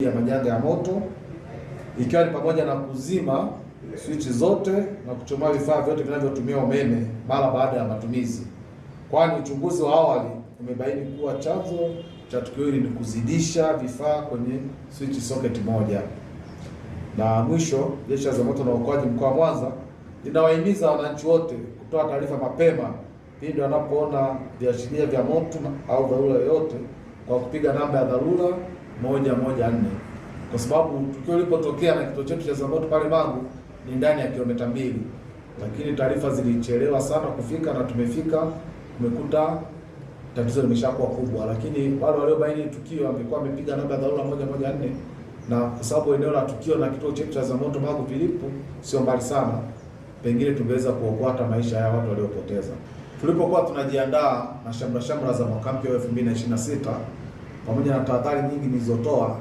ya majanga ya moto, ikiwa ni pamoja na kuzima swichi zote na kuchomoa vifaa vyote vinavyotumia umeme mara baada ya matumizi, kwani uchunguzi wa awali umebaini kuwa chanzo cha tukio hili ni kuzidisha vifaa kwenye switch socket moja. Na mwisho, Jeshi la Zimamoto na Uokoaji mkoa wa Mwanza linawahimiza wananchi wote kutoa taarifa mapema pindi wanapoona viashiria vya moto au dharura yoyote kwa kupiga namba ya dharura 114, kwa sababu tukio lilipotokea na kituo chetu cha zimamoto pale Magu ni ndani ya kilomita 2, lakini taarifa zilichelewa sana kufika, na tumefika tumekuta tatizo limeshakuwa kubwa. Lakini wale waliobaini tukio wamekuwa wamepiga namba ya dharura 114, na kwa sababu eneo la tukio na kituo chetu cha zimamoto Magu vilipo sio mbali sana, pengine tungeweza kuokoa hata maisha ya watu waliopoteza. Tulipokuwa tunajiandaa na shamra za mwaka mpya wa 2026 pamoja na tahadhari nyingi nilizotoa,